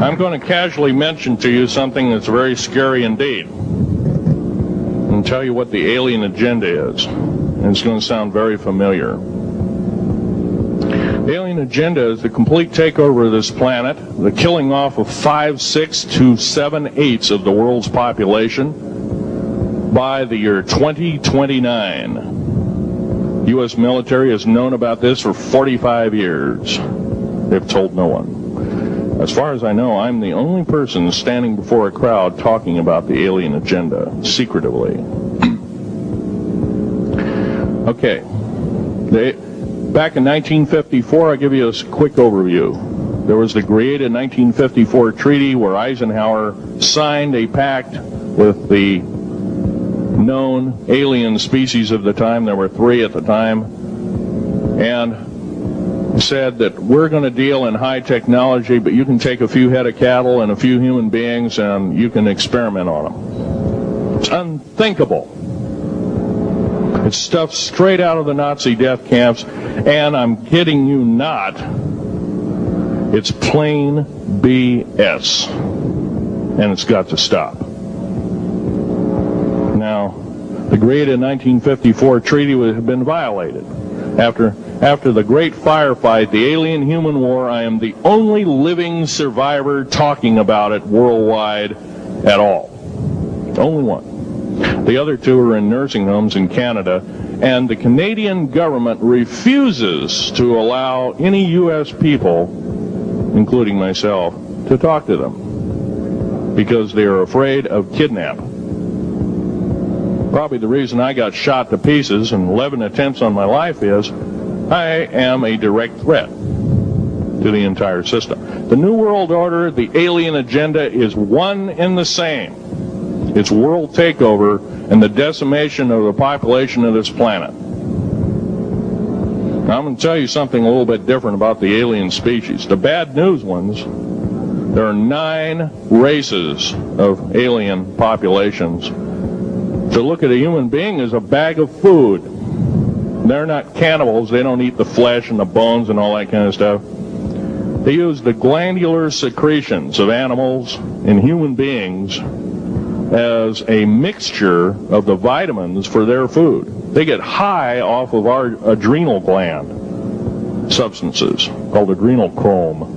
I'm going to casually mention to you something that's very scary indeed, and tell you what the alien agenda is. And it's going to sound very familiar. The alien agenda is the complete takeover of this planet, the killing off of 5/6 to 7/8 of the world's population by the year 2029. The U.S. military has known about this for 45 years. They've told no one. As far as I know, I'm the only person standing before a crowd talking about the alien agenda, secretively. Okay. Back in 1954, I'll give you a quick overview. There was the created 1954 treaty where Eisenhower signed a pact with the known alien species of the time. There were 3 at the time. And said that we're going to deal in high technology, but you can take a few head of cattle and a few human beings and you can experiment on them. It's unthinkable. It's stuff straight out of the Nazi death camps, and I'm kidding you not, it's plain BS, and it's got to stop. Now, the created 1954 treaty had been violated. After the great firefight, the alien-human war, I am the only living survivor talking about it worldwide at all. Only one. The other 2 are in nursing homes in Canada, and the Canadian government refuses to allow any U.S. people, including myself, to talk to them because they are afraid of kidnap. Probably the reason I got shot to pieces and 11 attempts on my life is I am a direct threat to the entire system. The New World Order, the alien agenda is one and the same. It's world takeover and the decimation of the population of this planet. Now, I'm going to tell you something a little bit different about the alien species. The bad news ones, there are 9 races of alien populations. To look at a human being as a bag of food. They're not cannibals. They don't eat the flesh and the bones and all that kind of stuff. They use the glandular secretions of animals and human beings as a mixture of the vitamins for their food. They get high off of our adrenal gland substances called adrenal chrome.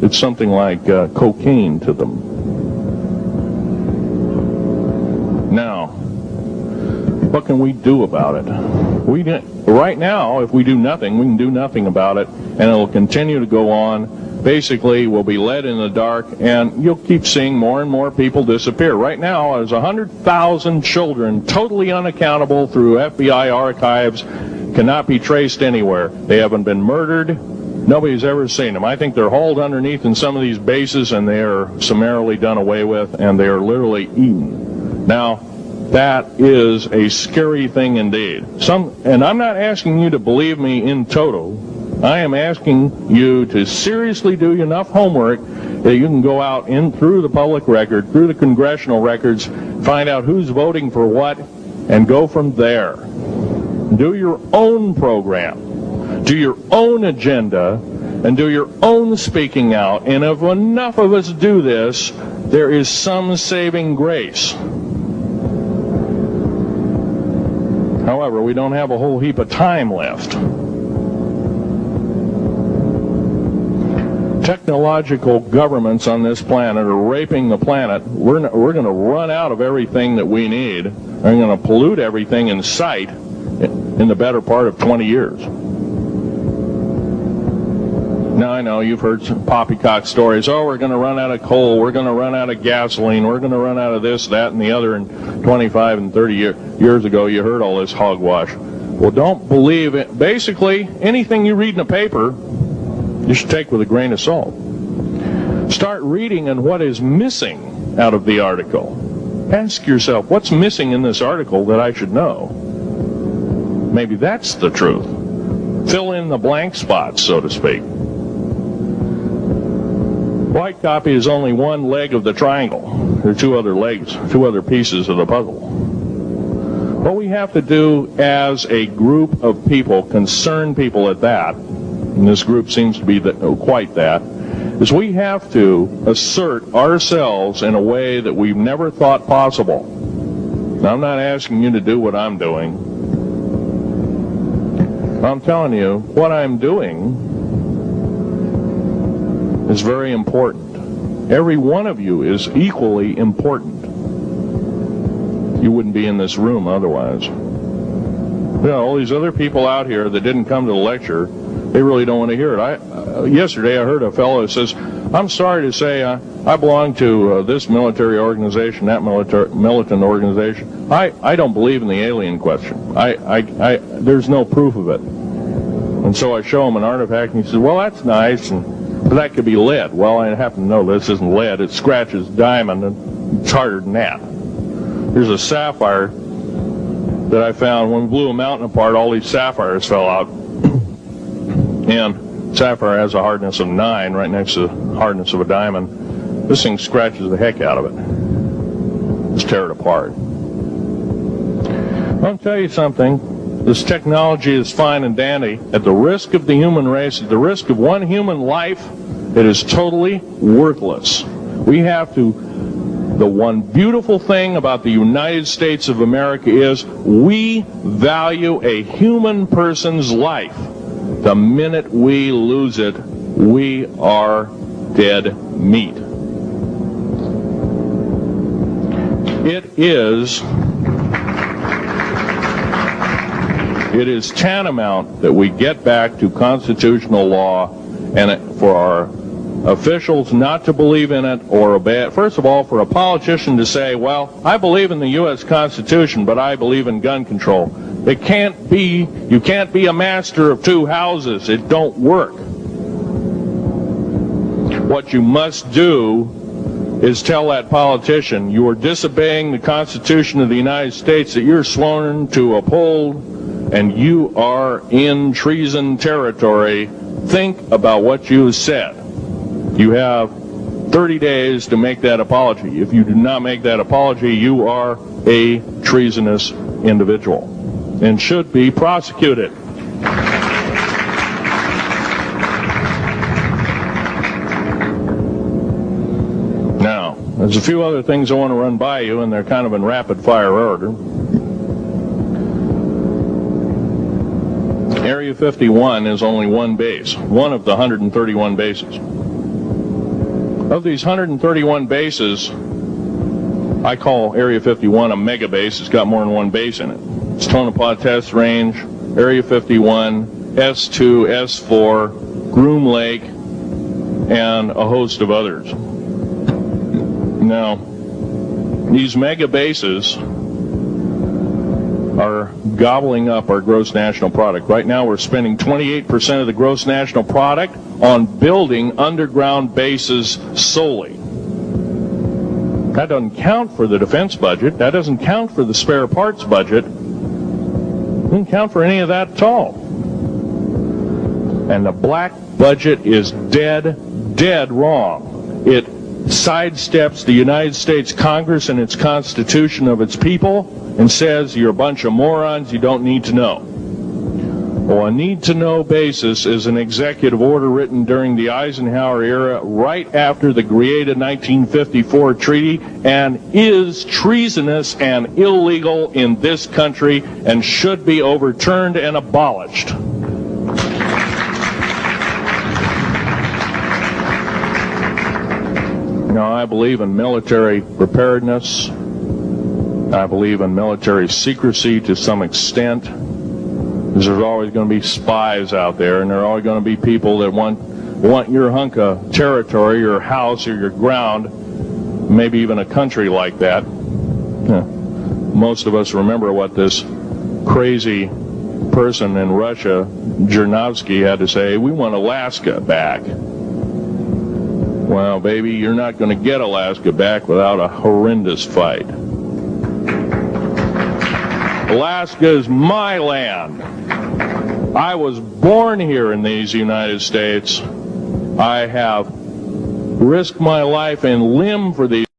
It's something like cocaine to them. Now, what can we do about it? Right now, if we do nothing, we can do nothing about it, and it'll continue to go on. Basically, we'll be led in the dark, and you'll keep seeing more and more people disappear. Right now, there's 100,000 children totally unaccountable through FBI archives, cannot be traced anywhere. They haven't been murdered. Nobody's ever seen them. I think they're hauled underneath in some of these bases, and they are summarily done away with, and they are literally eaten. Now, that is a scary thing indeed. And I'm not asking you to believe me in toto. I am asking you to seriously do enough homework that you can go out in through the public record, through the congressional records, find out who's voting for what, and go from there. Do your own program. Do your own agenda, and do your own speaking out. And if enough of us do this, there is some saving grace. However, we don't have a whole heap of time left. Technological governments on this planet are raping the planet. We're going to run out of everything that we need. We're going to pollute everything in sight in the better part of 20 years. Now, I know you've heard some poppycock stories. Oh, we're going to run out of coal. We're going to run out of gasoline. We're going to run out of this, that, and the other. And 25 and 30 years ago, you heard all this hogwash. Well, don't believe it. Basically, anything you read in a paper, you should take with a grain of salt. Start reading on what is missing out of the article. Ask yourself, what's missing in this article that I should know? Maybe that's the truth. Fill in the blank spots, so to speak. White copy is only one leg of the triangle. There are 2 other legs, 2 other pieces of the puzzle. What we have to do as a group of people, concerned people at that, and this group seems to be quite that, is we have to assert ourselves in a way that we've never thought possible. Now, I'm not asking you to do what I'm doing. I'm telling you, what I'm doing is very important. Every one of you is equally important. You wouldn't be in this room otherwise. You know, all these other people out here that didn't come to the lecture, they really don't want to hear it. Yesterday I heard a fellow who says, I'm sorry to say I belong to this military organization, that militant organization. I don't believe in the alien question. There's no proof of it. And so I show him an artifact, and he says, well, that's nice, but that could be lead. Well, I happen to know this isn't lead. It scratches diamond, and it's harder than that. Here's a sapphire that I found. When we blew a mountain apart, all these sapphires fell out. And sapphire has a hardness of 9 right next to the hardness of a diamond. This thing scratches the heck out of it. Let's tear it apart. I'll tell you something. This technology is fine and dandy. At the risk of the human race, at the risk of one human life, it is totally worthless. We have to... The one beautiful thing about the United States of America is we value a human person's life. The minute we lose it, we are dead meat. It is tantamount that we get back to constitutional law, and for our officials not to believe in it or obey it. First of all, for a politician to say, well, I believe in the U.S. Constitution, but I believe in gun control. You can't be a master of two houses. It don't work. What you must do is tell that politician you are disobeying the Constitution of the United States that you're sworn to uphold, and you are in treason territory. Think about what you said. You have 30 days to make that apology. If you do not make that apology, you are a treasonous individual and should be prosecuted. Now, there's a few other things I want to run by you, and they're kind of in rapid fire order. Area 51 is only one base, one of the 131 bases. Of these 131 bases, I call Area 51 a mega base. It's got more than one base in it. It's Tonopah Test Range, Area 51, S2, S4, Groom Lake, and a host of others. Now, these mega bases are gobbling up our gross national product. Right now we're spending 28% of the gross national product on building underground bases solely. That doesn't count for the defense budget. That doesn't count for the spare parts budget. It doesn't count for any of that at all. And the black budget is dead wrong. It sidesteps the United States Congress and its Constitution of its people and says you're a bunch of morons, you don't need to know. Well, a need-to-know basis is an executive order written during the Eisenhower era right after the Greada 1954 treaty and is treasonous and illegal in this country and should be overturned and abolished. Now, I believe in military preparedness. I believe in military secrecy to some extent. Because there's always going to be spies out there, and there are always going to be people that want your hunk of territory, your house, or your ground, maybe even a country like that. Most of us remember what this crazy person in Russia, Zhirinovsky, had to say. We want Alaska back. Well, baby, you're not going to get Alaska back without a horrendous fight. Alaska is my land. I was born here in these United States. I have risked my life and limb for these